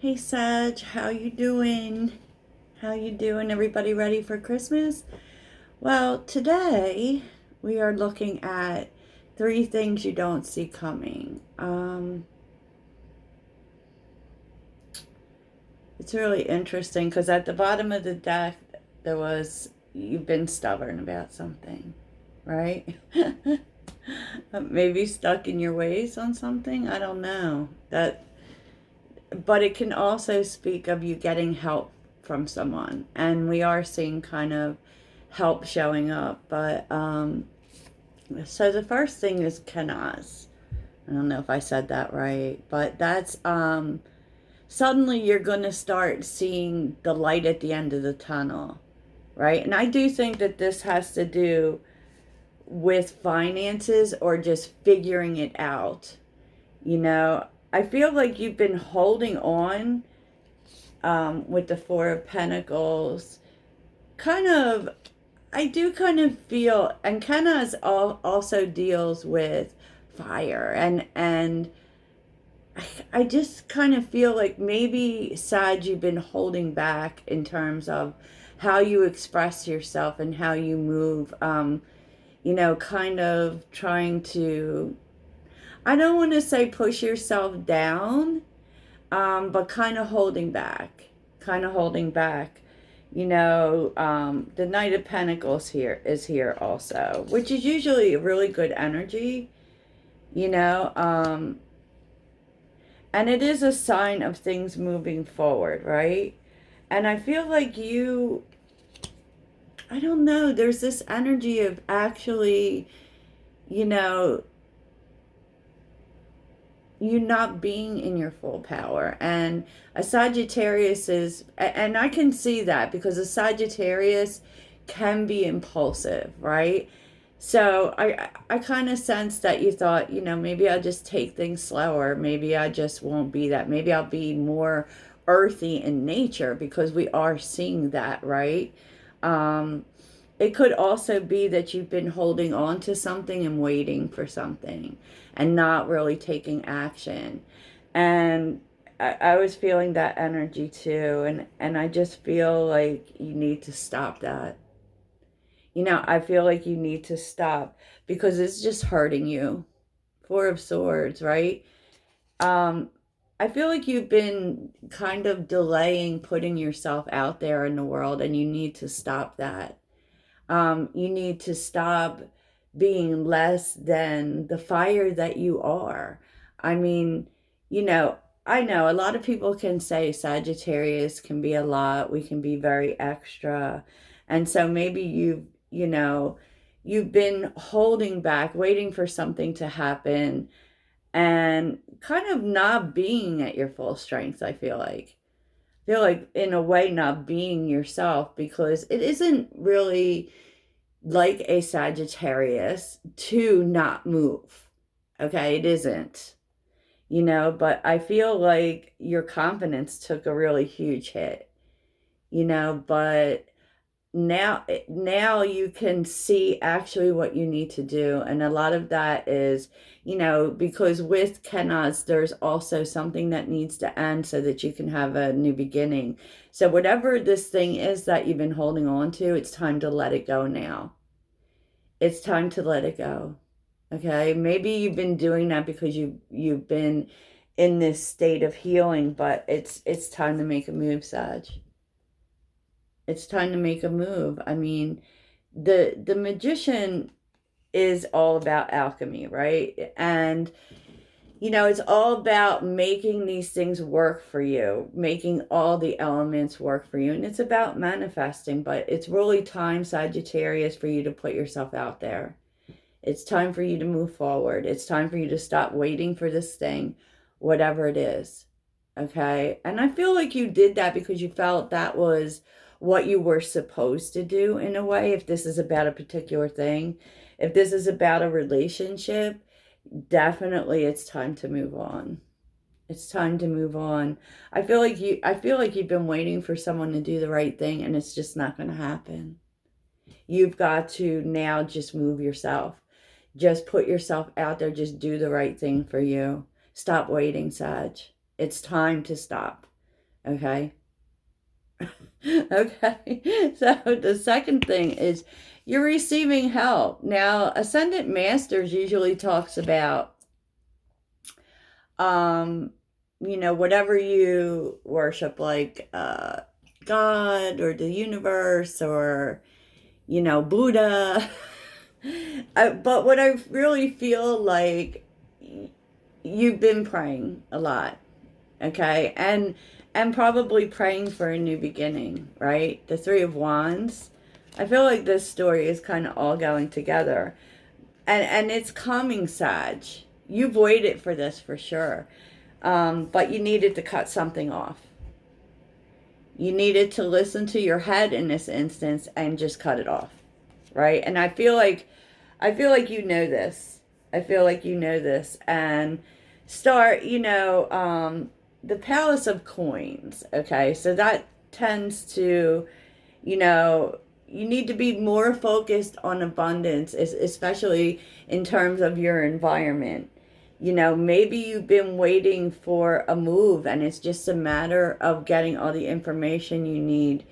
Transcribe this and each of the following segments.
Hey Sag, how you doing? How you doing? Everybody ready for Christmas? Well, today we are looking at three things you don't see coming. It's really interesting because at the bottom of the deck there was you've been stubborn about something, right? Maybe stuck in your ways on something. I don't know. But it can also speak of you getting help from someone, and we are seeing kind of help showing up. But so the first thing is Kenaz. I don't know if I said that right, but that's suddenly you're going to start seeing the light at the end of the tunnel, right? And I do think that this has to do with finances or just figuring it out. You know, I feel like you've been holding on with the Four of Pentacles. Kind of, I do kind of feel, and Kenna also deals with fire, and I just kind of feel like maybe Sag, you've been holding back in terms of how you express yourself and how you move. Kind of trying to, I don't want to say push yourself down, but kind of holding back, kind of holding back. The Knight of Pentacles here is here also, which is usually a really good energy, you know, and it is a sign of things moving forward, right? And I feel like I don't know, there's this energy of actually, you know, you not being in your full power. And a Sagittarius is, and I can see that because a Sagittarius can be impulsive, right? So I kind of sense that you thought, maybe I'll just take things slower. Maybe I just won't be that. Maybe I'll be more earthy in nature because we are seeing that, right? It could also be that you've been holding on to something and waiting for something and not really taking action. And I was feeling that energy too. And I just feel like you need to stop that. I feel like you need to stop because it's just hurting you. Four of Swords, right? Um, I feel like you've been kind of delaying putting yourself out there in the world, and you need to stop that. You need to stop being less than the fire that you are. I mean, you know, I know a lot of people can say Sagittarius can be a lot. We can be very extra. And so maybe you've been holding back, waiting for something to happen and kind of not being at your full strength, I feel like. I feel like in a way not being yourself because it isn't really like a Sagittarius to not move. Okay, it isn't. But I feel like your confidence took a really huge hit. But now you can see actually what you need to do, and a lot of that is because with Kenaz there's also something that needs to end so that you can have a new beginning. So whatever this thing is that you've been holding on to, it's time to let it go now. It's time to let it go. Okay, maybe you've been doing that because you've been in this state of healing, but it's time to make a move, Sag. It's time to make a move. I mean, the magician is all about alchemy, right? And it's all about making these things work for you, making all the elements work for you. And it's about manifesting, but it's really time, Sagittarius, for you to put yourself out there. It's time for you to move forward. It's time for you to stop waiting for this thing, whatever it is. Okay? And I feel like you did that because you felt that was what you were supposed to do in a way, if this is about a particular thing. If this is about a relationship, definitely it's time to move on. It's time to move on. I feel like you've been waiting for someone to do the right thing, and it's just not going to happen. You've got to now just move yourself. Just put yourself out there. Just do the right thing for you. Stop waiting, Sag. It's time to stop. Okay. Okay. So the second thing is you're receiving help. Now, Ascendant Masters usually talks about, um, whatever you worship, like God or the universe or, Buddha. But what I really feel like you've been praying a lot, okay? And probably praying for a new beginning, right? The Three of Wands. I feel like this story is kind of all going together. And it's coming, Sag. You've waited for this for sure. But you needed to cut something off. You needed to listen to your head in this instance and just cut it off, right? And I feel like you know this. I feel like you know this. And start, the Palace of Coins, okay? So that tends to, you know, you need to be more focused on abundance, especially in terms of your environment. Maybe you've been waiting for a move and it's just a matter of getting all the information you need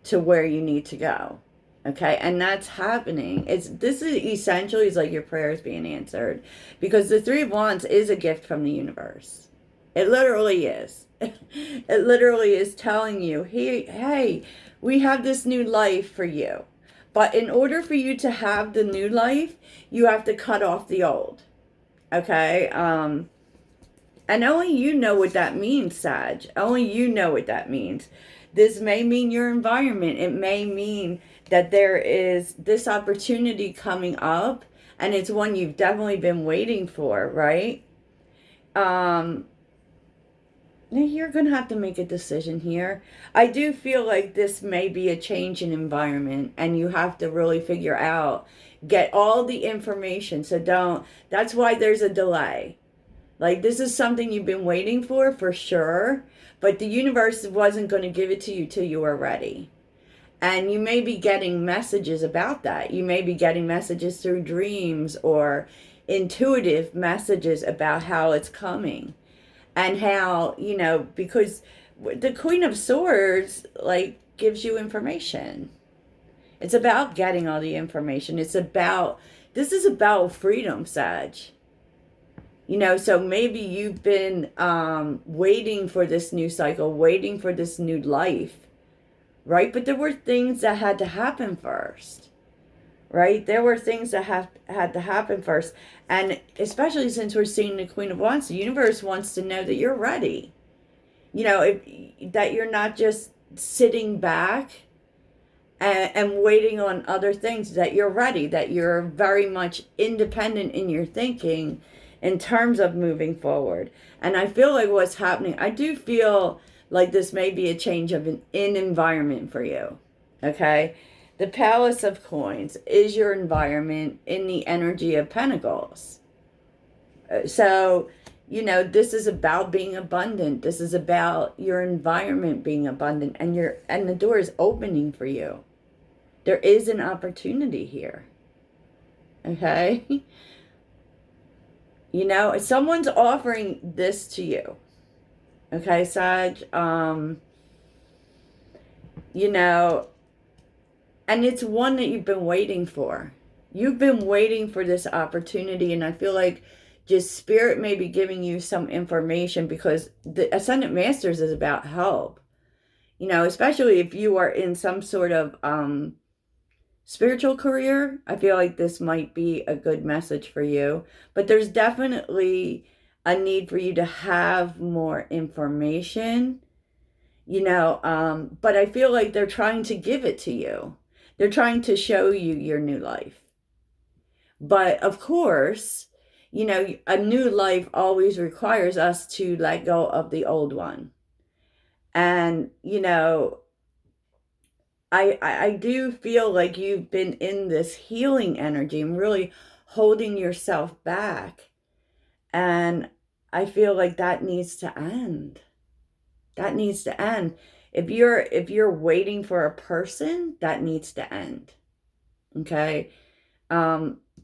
to where you need to go. Okay, and that's happening. This is essentially is like your prayers being answered, because the Three of Wands is a gift from the universe. It literally is. It literally is telling you, hey, we have this new life for you. But in order for you to have the new life, you have to cut off the old. Okay? And only you know what that means, Sag. Only you know what that means. This may mean your environment. It may mean that there is this opportunity coming up, and it's one you've definitely been waiting for, right? Um, Now you're going to have to make a decision here. I do feel like this may be a change in environment, and you have to really figure out, get all the information. So that's why there's a delay. Like, this is something you've been waiting for sure, but the universe wasn't going to give it to you till you were ready. And you may be getting messages about that. You may be getting messages through dreams or intuitive messages about how it's coming. And how, because the Queen of Swords, like, gives you information. It's about getting all the information. This is about freedom, Sag. So maybe you've been waiting for this new cycle, waiting for this new life, right? But there were things that had to happen first, right? There were things that had to happen first. And especially since we're seeing the Queen of Wands, the universe wants to know that you're ready. That you're not just sitting back and waiting on other things, that you're ready, that you're very much independent in your thinking in terms of moving forward. And I feel like what's happening, I do feel like this may be a change of in environment for you. Okay? The Palace of Coins is your environment in the energy of Pentacles. So, this is about being abundant. This is about your environment being abundant, and the door is opening for you. There is an opportunity here. Okay? Someone's offering this to you. Okay, Sag? And it's one that you've been waiting for. You've been waiting for this opportunity, and I feel like just Spirit may be giving you some information, because the Ascendant Masters is about help. Especially if you are in some sort of spiritual career, I feel like this might be a good message for you. But there's definitely a need for you to have more information, but I feel like they're trying to give it to you. They're trying to show you your new life. But of course, a new life always requires us to let go of the old one. And, I do feel like you've been in this healing energy and really holding yourself back. And I feel like that needs to end. That needs to end. If you're waiting for a person, that needs to end. Okay?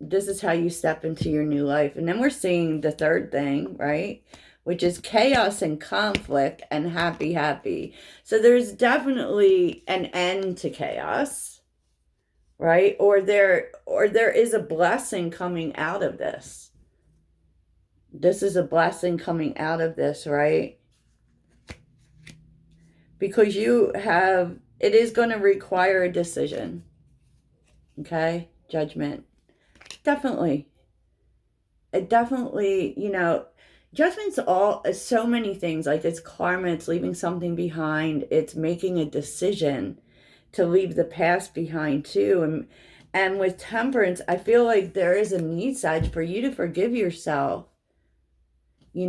This is how you step into your new life. And then we're seeing the third thing, right? which is chaos and conflict and happy, happy. So there's definitely an end to chaos, right? Or there is a blessing coming out of this. This is a blessing coming out of this, right? Because it is going to require a decision. Okay? Judgment. Definitely. It definitely, judgment's so many things. Like, it's karma, it's leaving something behind, it's making a decision to leave the past behind too. And with temperance, I feel like there is a need, Sag, for you to forgive yourself. You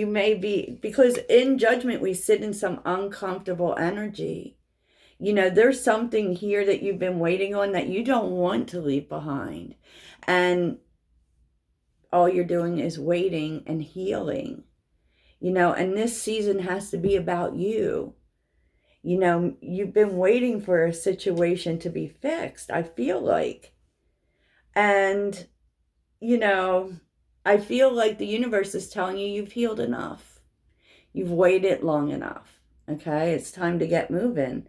may be, because in judgment, we sit in some uncomfortable energy. There's something here that you've been waiting on that you don't want to leave behind. And all you're doing is waiting and healing. And this season has to be about you. You've been waiting for a situation to be fixed, I feel like. And, I feel like the universe is telling you you've healed enough. You've waited long enough. Okay? It's time to get moving.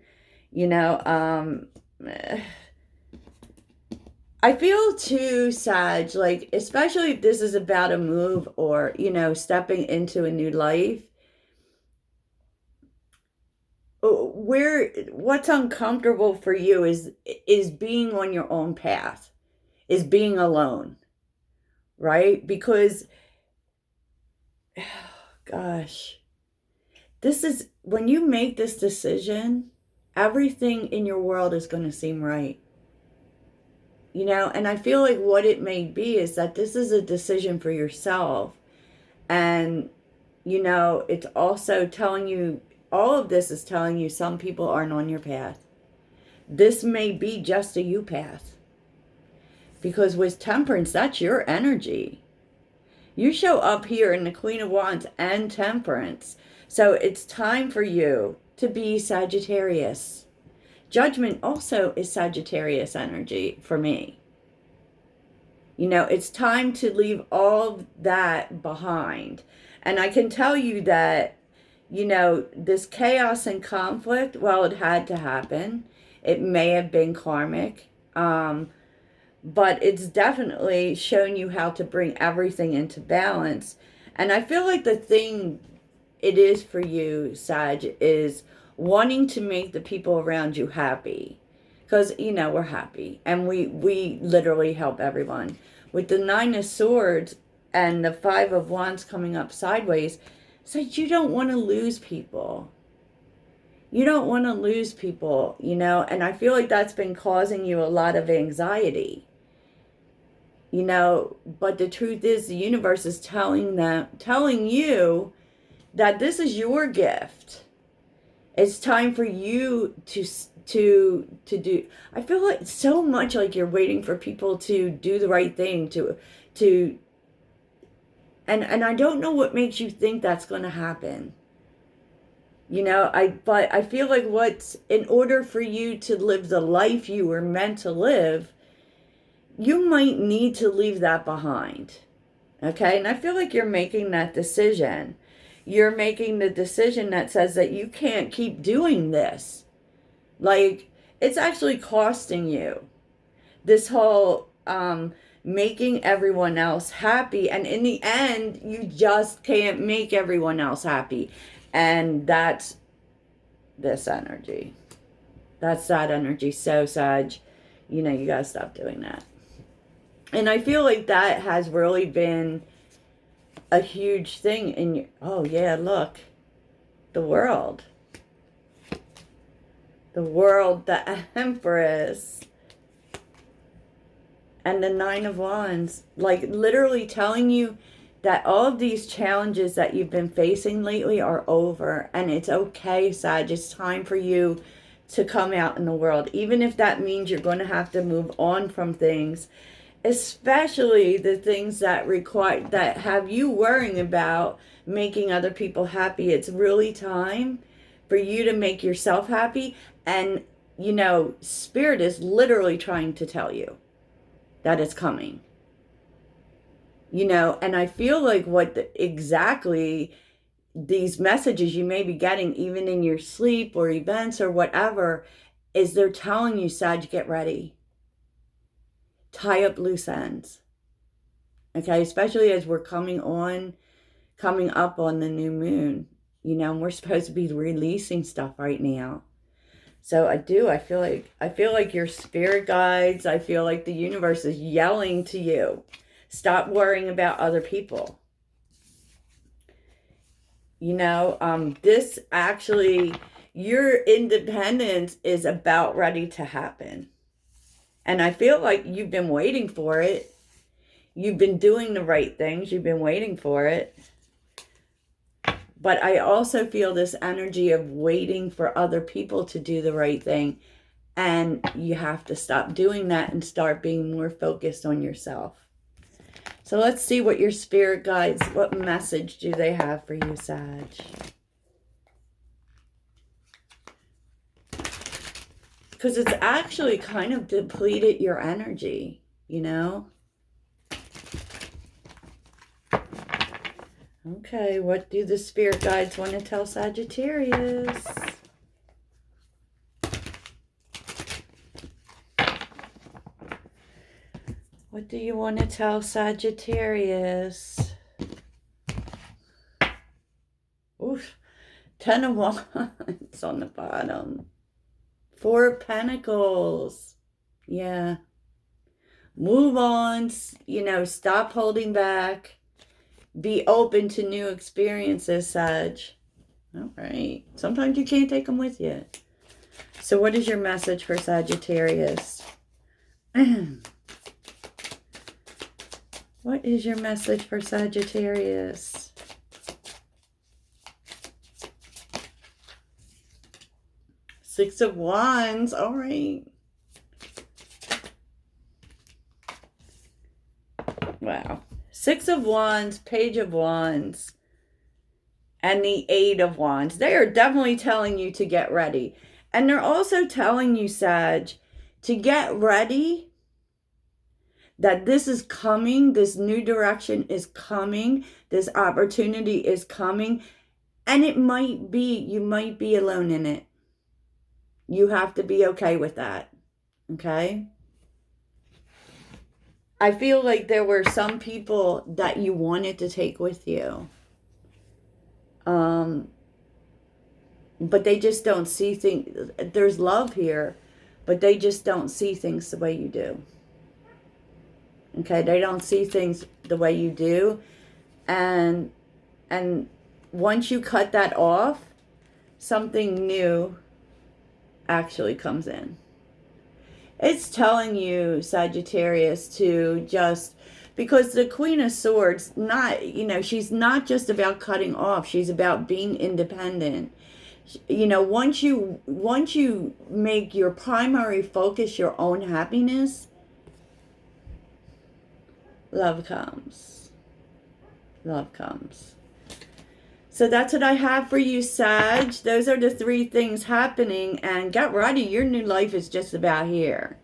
I feel too, Sag, like, especially if this is about a move or, stepping into a new life, what's uncomfortable for you is being on your own path, is being alone, right? Because, gosh, when you make this decision, everything in your world is going to seem right. And I feel like what it may be is that this is a decision for yourself. And, it's also telling you, all of this is telling you some people aren't on your path. This may be just a you path. Because with temperance, that's your energy. You show up here in the Queen of Wands and temperance. So it's time for you to be Sagittarius. Judgment also is Sagittarius energy for me. It's time to leave all that behind. And I can tell you that, this chaos and conflict, well, it had to happen. It may have been karmic. But it's definitely shown you how to bring everything into balance. And I feel like the thing it is for you, Sag, is wanting to make the people around you happy. Because, we're happy. And we literally help everyone. With the 9 of Swords and the 5 of Wands coming up sideways, Sag, you don't want to lose people. You don't want to lose people, and I feel like that's been causing you a lot of anxiety. But the truth is the universe is telling you that this is your gift. It's time for you to do. I feel like so much like you're waiting for people to do the right thing and I don't know what makes you think that's going to happen. But I feel like in order for you to live the life you were meant to live, you might need to leave that behind. Okay? And I feel like you're making that decision. You're making the decision that says that you can't keep doing this. Like, it's actually costing you. This whole making everyone else happy. And in the end, you just can't make everyone else happy. And that's this energy. That's that energy. So, Sag, you gotta stop doing that. And I feel like that has really been a huge thing in your... Oh, yeah, look. The World. The World, the Empress. And the 9 of Wands. Like, literally telling you that all of these challenges that you've been facing lately are over. And it's okay, Sag. It's time for you to come out in the world. Even if that means you're going to have to move on from things. Especially the things that have you worrying about making other people happy. It's really time for you to make yourself happy. And, Spirit is literally trying to tell you that it's coming. You know, and I feel like exactly these messages you may be getting, even in your sleep or events or whatever, is they're telling you, Sag, get ready. Tie up loose ends. Okay, especially as we're coming up on the new moon. You know, and we're supposed to be releasing stuff right now. So I feel like your spirit guides, I feel like the universe is yelling to you. Stop worrying about other people. You know, this actually, your independence is about ready to happen. And I feel like you've been waiting for it. You've been doing the right things. You've been waiting for it. But I also feel this energy of waiting for other people to do the right thing. And you have to stop doing that and start being more focused on yourself. So let's see what your spirit guides, what message do they have for you, Sag? Because it's actually kind of depleted your energy, you know? Okay, what do the spirit guides want to tell Sagittarius? What do you want to tell Sagittarius? Oof, 10 of Wands on the bottom. 4 of Pentacles. Yeah. Move on, you know, stop holding back. Be open to new experiences, Sag. All right. Sometimes you can't take them with you. So what is your message for Sagittarius? What is your message for Sagittarius? Six of Wands. All right. Wow. Six of Wands, Page of Wands, and the Eight of Wands. They are definitely telling you to get ready. And they're also telling you, Sag, to get ready, that this is coming, this new direction is coming, this opportunity is coming, and you might be alone in it. You have to be okay with that, okay? I feel like there were some people that you wanted to take with you. But they just don't see things. There's love here, but they just don't see things the way you do. Okay, they don't see things the way you do. And once you cut that off, something new actually comes in. It's telling you, Sagittarius, to just, because the Queen of Swords, not, you know, she's not just about cutting off. She's about being independent. You know, once you make your primary focus your own happiness, love comes. Love comes. So that's what I have for you, Sag. Those are the 3 things happening. And get ready. Your new life is just about here.